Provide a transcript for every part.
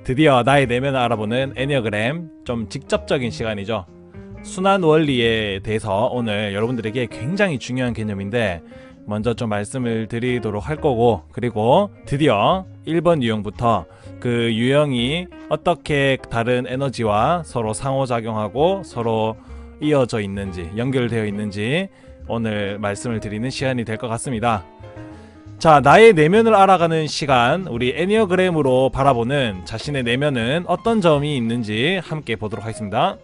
드디어 나의 내면을 알아보는 애니어그램, 좀 직접적인 시간이죠. 순환 원리에 대해서 오늘 여러분들에게 굉장히 중요한 개념인데 먼저 좀 말씀을 드리도록 할 거고, 그리고 드디어 1번 유형부터 그 유형이 어떻게 다른 에너지와 서로 상호작용하고 서로 이어져 있는지, 연결되어 있는지 오늘 말씀을 드리는 시간이 될 것 같습니다. 자, 나의 내면을 알아가는 시간, 우리 애니어그램으로 바라보는 자신의 내면은 어떤 점이 있는지 함께 보도록 하겠습니다.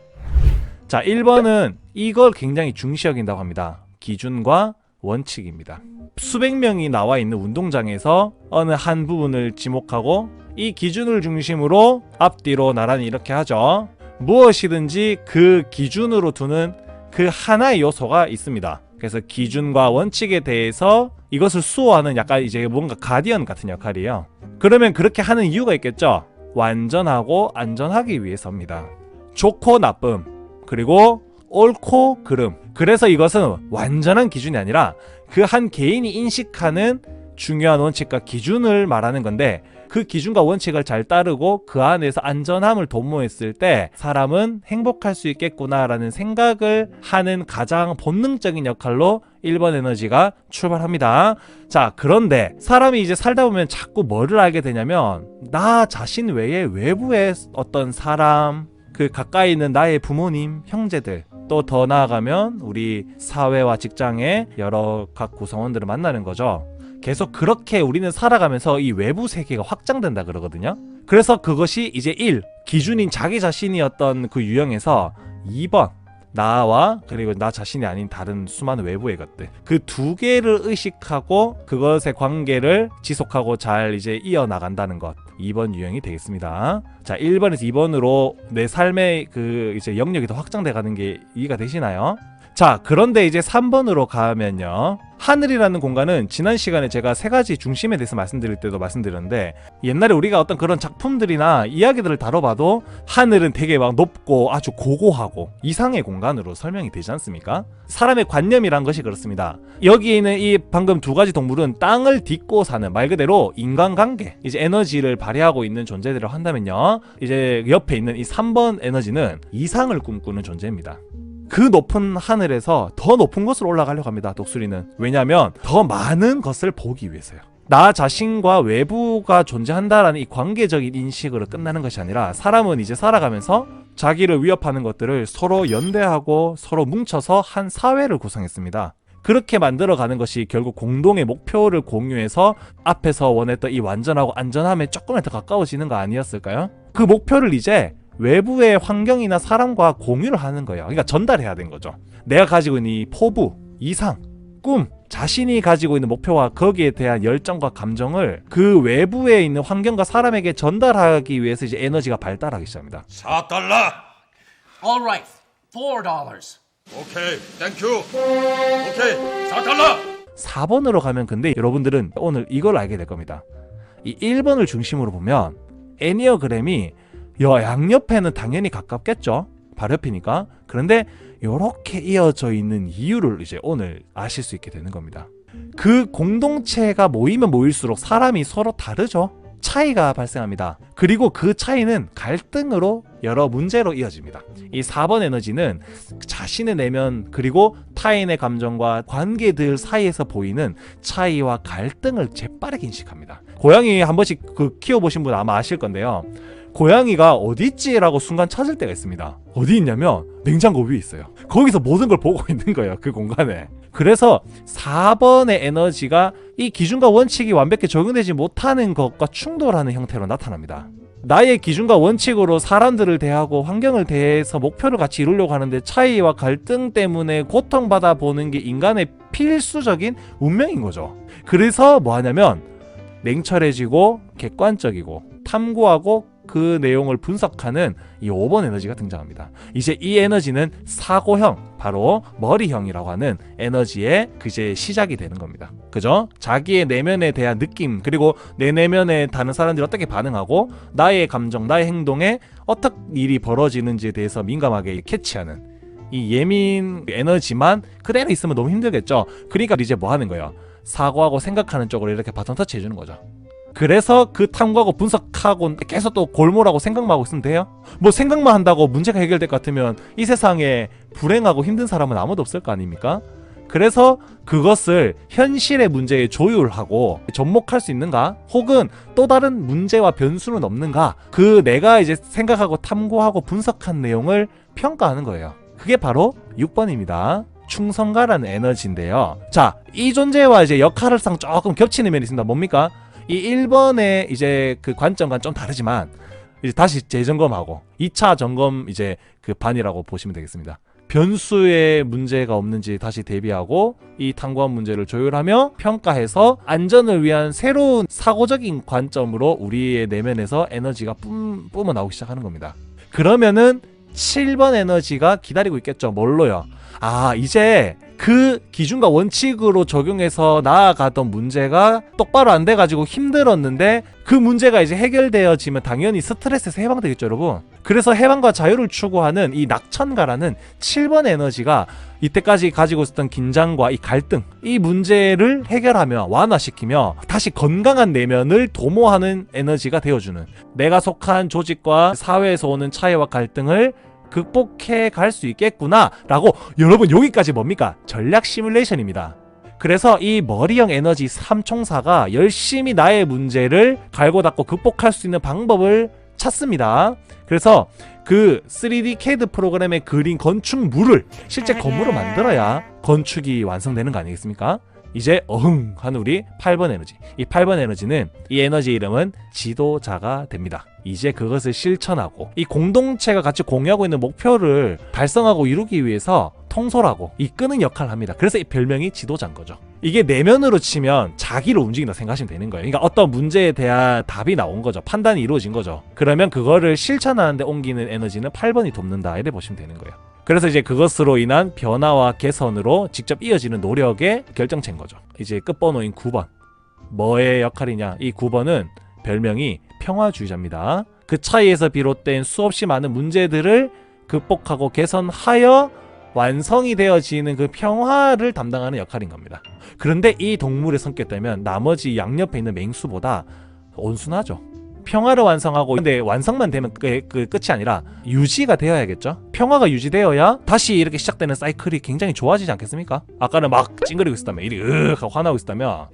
자, 1번은 이걸 굉장히 중시 여긴다고 합니다. 기준과 원칙입니다. 수백 명이 나와 있는 운동장에서 어느 한 부분을 지목하고 이 기준을 중심으로 앞뒤로 나란히 이렇게 하죠. 무엇이든지 그 기준으로 두는 그 하나의 요소가 있습니다. 그래서 기준과 원칙에 대해서 이것을 수호하는 약간 이제 뭔가 가디언 같은 역할이에요. 그러면 그렇게 하는 이유가 있겠죠. 완전하고 안전하기 위해서입니다. 좋고 나쁨, 그리고 옳고 그름. 그래서 이것은 완전한 기준이 아니라 그 한 개인이 인식하는 중요한 원칙과 기준을 말하는 건데, 그 기준과 원칙을 잘 따르고 그 안에서 안전함을 도모했을 때 사람은 행복할 수 있겠구나라는 생각을 하는 가장 본능적인 역할로 1번 에너지가 출발합니다. 자, 그런데 사람이 이제 살다 보면 자꾸 뭐를 알게 되냐면, 나 자신 외에 외부의 어떤 사람, 그 가까이 있는 나의 부모님, 형제들, 또 더 나아가면 우리 사회와 직장의 여러 각 구성원들을 만나는 거죠. 계속 그렇게 우리는 살아가면서 이 외부 세계가 확장된다 그러거든요. 그래서 그것이 이제 1, 기준인 자기 자신이었던 그 유형에서 2번, 나와 그리고 나 자신이 아닌 다른 수많은 외부의 것들, 그 두 개를 의식하고 그것의 관계를 지속하고 잘 이제 이어나간다는 것, 2번 유형이 되겠습니다. 자, 1번에서 2번으로 내 삶의 그 이제 영역이 더 확장돼 가는 게 이해가 되시나요? 자, 그런데 이제 3번으로 가면요, 하늘이라는 공간은 지난 시간에 제가 세 가지 중심에 대해서 말씀드릴 때도 말씀드렸는데, 옛날에 우리가 어떤 그런 작품들이나 이야기들을 다뤄봐도 하늘은 되게 막 높고 아주 고고하고 이상의 공간으로 설명이 되지 않습니까? 사람의 관념이란 것이 그렇습니다. 여기에 있는 이 방금 두 가지 동물은 땅을 딛고 사는, 말 그대로 인간관계, 이제 에너지를 발휘하고 있는 존재들을 한다면요, 이제 옆에 있는 이 3번 에너지는 이상을 꿈꾸는 존재입니다. 그 높은 하늘에서 더 높은 곳으로 올라가려고 합니다. 독수리는. 왜냐하면 더 많은 것을 보기 위해서요. 나 자신과 외부가 존재한다라는 이 관계적인 인식으로 끝나는 것이 아니라, 사람은 이제 살아가면서 자기를 위협하는 것들을 서로 연대하고 서로 뭉쳐서 한 사회를 구성했습니다. 그렇게 만들어가는 것이 결국 공동의 목표를 공유해서 앞에서 원했던 이 완전하고 안전함에 조금만 더 가까워지는 거 아니었을까요? 그 목표를 이제 외부의 환경이나 사람과 공유를 하는 거예요. 그러니까 전달해야 되는 거죠. 내가 가지고 있는 이 포부, 이상, 꿈, 자신이 가지고 있는 목표와 거기에 대한 열정과 감정을 그 외부에 있는 환경과 사람에게 전달하기 위해서 이제 에너지가 발달하기 시작합니다. $4. All right, $4. 오케이, 땡큐. 오케이, $4. 4번으로 가면 근데 여러분들은 오늘 이걸 알게 될 겁니다. 이 1번을 중심으로 보면 애니어그램이 양옆에는 당연히 가깝겠죠. 바로 옆이니까. 그런데 이렇게 이어져 있는 이유를 이제 오늘 아실 수 있게 되는 겁니다. 그 공동체가 모이면 모일수록 사람이 서로 다르죠. 차이가 발생합니다. 그리고 그 차이는 갈등으로 여러 문제로 이어집니다. 이 4번 에너지는 자신의 내면 그리고 타인의 감정과 관계들 사이에서 보이는 차이와 갈등을 재빠르게 인식합니다. 고양이 한 번씩 키워보신 분 아마 아실 건데요, 고양이가 어디 있지라고 순간 찾을 때가 있습니다. 어디 있냐면 냉장고 위에 있어요. 거기서 모든 걸 보고 있는 거예요, 그 공간에. 그래서 4번의 에너지가 이 기준과 원칙이 완벽히 적용되지 못하는 것과 충돌하는 형태로 나타납니다. 나의 기준과 원칙으로 사람들을 대하고 환경을 대해서 목표를 같이 이루려고 하는데 차이와 갈등 때문에 고통받아 보는 게 인간의 필수적인 운명인 거죠. 그래서 뭐 하냐면 냉철해지고 객관적이고 탐구하고 그 내용을 분석하는 이 5번 에너지가 등장합니다. 이제 이 에너지는 사고형, 바로 머리형이라고 하는 에너지의 그제 시작이 되는 겁니다. 그죠? 자기의 내면에 대한 느낌, 그리고 내 내면에 다른 사람들이 어떻게 반응하고 나의 감정, 나의 행동에 어떻게 일이 벌어지는지에 대해서 민감하게 캐치하는 이 예민 에너지만 그대로 있으면 너무 힘들겠죠. 그러니까 이제 뭐 하는 거예요? 사고하고 생각하는 쪽으로 이렇게 바톤 터치 해주는 거죠. 그래서 그 탐구하고 분석하고 계속 또 골몰하고 생각만 하고 있으면 돼요? 뭐 생각만 한다고 문제가 해결될 것 같으면 이 세상에 불행하고 힘든 사람은 아무도 없을 거 아닙니까? 그래서 그것을 현실의 문제에 조율하고 접목할 수 있는가? 혹은 또 다른 문제와 변수는 없는가? 그 내가 이제 생각하고 탐구하고 분석한 내용을 평가하는 거예요. 그게 바로 6번입니다. 충성가라는 에너지인데요. 자, 이 존재와 이제 역할상 조금 겹치는 면이 있습니다. 뭡니까? 이 1번의 이제 그 관점과는 좀 다르지만 이제 다시 재점검하고 2차 점검 이제 그 반이라고 보시면 되겠습니다. 변수의 문제가 없는지 다시 대비하고 이 탐구한 문제를 조율하며 평가해서 안전을 위한 새로운 사고적인 관점으로 우리의 내면에서 에너지가 뿜어 나오기 시작하는 겁니다. 그러면은 7번 에너지가 기다리고 있겠죠. 뭘로요? 아, 이제 그 기준과 원칙으로 적용해서 나아가던 문제가 똑바로 안 돼가지고 힘들었는데 그 문제가 이제 해결되어지면 당연히 스트레스에서 해방되겠죠, 여러분. 그래서 해방과 자유를 추구하는 이 낙천가라는 7번 에너지가 이때까지 가지고 있었던 긴장과 이 갈등, 이 문제를 해결하며 완화시키며 다시 건강한 내면을 도모하는 에너지가 되어주는, 내가 속한 조직과 사회에서 오는 차이와 갈등을 극복해 갈 수 있겠구나 라고. 여러분, 여기까지 뭡니까? 전략 시뮬레이션입니다. 그래서 이 머리형 에너지 3총사가 열심히 나의 문제를 갈고 닦고 극복할 수 있는 방법을 찾습니다. 그래서 그 3D CAD 프로그램에 그린 건축물을 실제 건물을 만들어야 건축이 완성되는 거 아니겠습니까? 이제 어흥 하는 우리 8번 에너지. 이 8번 에너지는, 이 에너지 이름은 지도자가 됩니다. 이제 그것을 실천하고 이 공동체가 같이 공유하고 있는 목표를 달성하고 이루기 위해서 통솔하고 이끄는 역할을 합니다. 그래서 이 별명이 지도자인 거죠. 이게 내면으로 치면 자기를 움직인다 생각하시면 되는 거예요. 그러니까 어떤 문제에 대한 답이 나온 거죠. 판단이 이루어진 거죠. 그러면 그거를 실천하는 데 옮기는 에너지는 8번이 돕는다, 이래 보시면 되는 거예요. 그래서 이제 그것으로 인한 변화와 개선으로 직접 이어지는 노력의 결정체인 거죠. 이제 끝번호인 9번. 뭐의 역할이냐? 이 9번은 별명이 평화주의자입니다. 그 차이에서 비롯된 수없이 많은 문제들을 극복하고 개선하여 완성이 되어지는 그 평화를 담당하는 역할인 겁니다. 그런데 이 동물의 성격이면 나머지 양옆에 있는 맹수보다 온순하죠. 평화를 완성하고, 근데 완성만 되면 끝이 아니라 유지가 되어야겠죠. 평화가 유지되어야 다시 이렇게 시작되는 사이클이 굉장히 좋아지지 않겠습니까? 아까는 막 찡그리고 있었다면, 이리 하고 화나고 있었다면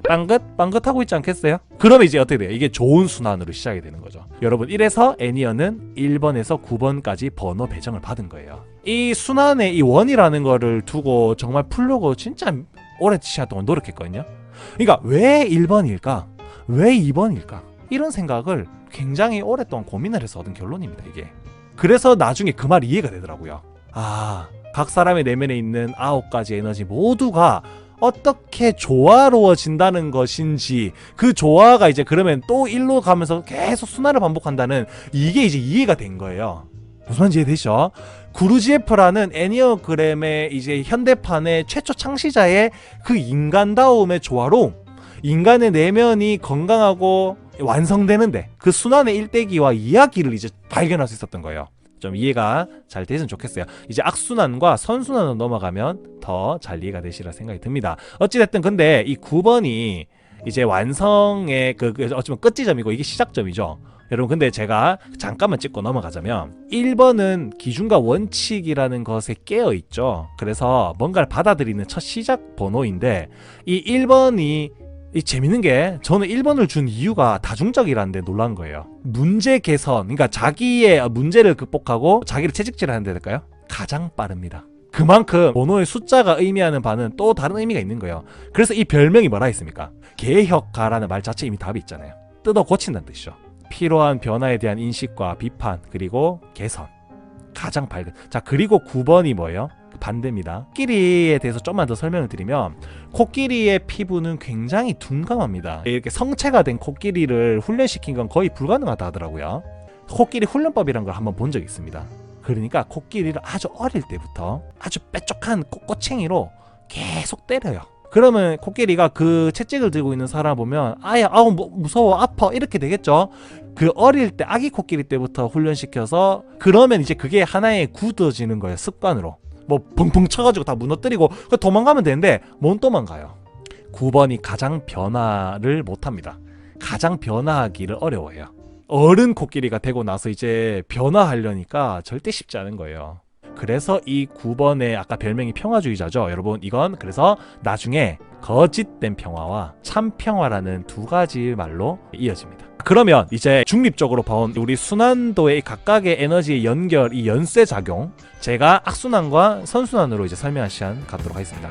빵긋하고 있지 않겠어요? 그러면 이제 어떻게 돼요? 이게 좋은 순환으로 시작이 되는 거죠. 여러분, 이래서 애니어는 1번에서 9번까지 번호 배정을 받은 거예요. 이 순환의 이 원이라는 거를 두고 정말 풀려고 진짜 오랜 시간 동안 노력했거든요. 그러니까 왜 1번일까? 왜 2번일까? 이런 생각을 굉장히 오랫동안 고민을 해서 얻은 결론입니다, 이게. 그래서 나중에 그 말이 이해가 되더라고요. 아, 각 사람의 내면에 있는 9가지 에너지 모두가 어떻게 조화로워진다는 것인지, 그 조화가 이제 그러면 또 일로 가면서 계속 순환을 반복한다는, 이게 이제 이해가 된 거예요. 무슨 말인지 이해되시죠? 구루지에프라는 애니어그램의 이제 현대판의 최초 창시자의 그 인간다움의 조화로움, 인간의 내면이 건강하고 완성되는데 그 순환의 일대기와 이야기를 이제 발견할 수 있었던 거예요. 좀 이해가 잘 되시면 좋겠어요. 이제 악순환과 선순환으로 넘어가면 더 잘 이해가 되시리라 생각이 듭니다. 어찌됐든 근데 이 9번이 이제 완성의 어쩌면 끝지점이고 이게 시작점이죠. 여러분, 근데 제가 잠깐만 짚고 넘어가자면 1번은 기준과 원칙이라는 것에 깨어있죠. 그래서 뭔가를 받아들이는 첫 시작 번호인데, 이 1번이 재밌는 게, 저는 1번을 준 이유가 다중적이라는 데 놀란 거예요. 문제 개선, 그러니까 자기의 문제를 극복하고 자기를 채찍질하는 데 될까요? 가장 빠릅니다. 그만큼 번호의 숫자가 의미하는 바는 또 다른 의미가 있는 거예요. 그래서 이 별명이 뭐라 했습니까? 개혁가라는 말 자체에 이미 답이 있잖아요. 뜯어 고친다는 뜻이죠. 필요한 변화에 대한 인식과 비판, 그리고 개선. 가장 밝은. 자, 그리고 9번이 뭐예요? 반대입니다. 코끼리에 대해서 좀만 더 설명을 드리면, 코끼리의 피부는 굉장히 둔감합니다. 이렇게 성체가 된 코끼리를 훈련시킨 건 거의 불가능하다 하더라고요. 코끼리 훈련법이라는 걸 한번 본 적이 있습니다. 그러니까 코끼리를 아주 어릴 때부터 아주 뾰족한 꼬챙이로 계속 때려요. 그러면 코끼리가 그 채찍을 들고 있는 사람 보면 아야, 아우 무서워, 아파, 이렇게 되겠죠. 그 어릴 때, 아기 코끼리 때부터 훈련시켜서, 그러면 이제 그게 하나의 굳어지는 거예요. 습관으로. 뭐 펑펑 쳐가지고 다 무너뜨리고 도망가면 되는데 못 도망가요. 9번이 가장 변화를 못합니다. 가장 변화하기를 어려워해요. 어른 코끼리가 되고 나서 이제 변화하려니까 절대 쉽지 않은 거예요. 그래서 이 9번의 아까 별명이 평화주의자죠. 여러분 이건 그래서 나중에 거짓된 평화와 참 평화라는 두 가지 말로 이어집니다. 그러면 이제 중립적으로 본 우리 순환도의 각각의 에너지의 연결, 이 연쇄 작용, 제가 악순환과 선순환으로 이제 설명할 시간 갖도록 하겠습니다.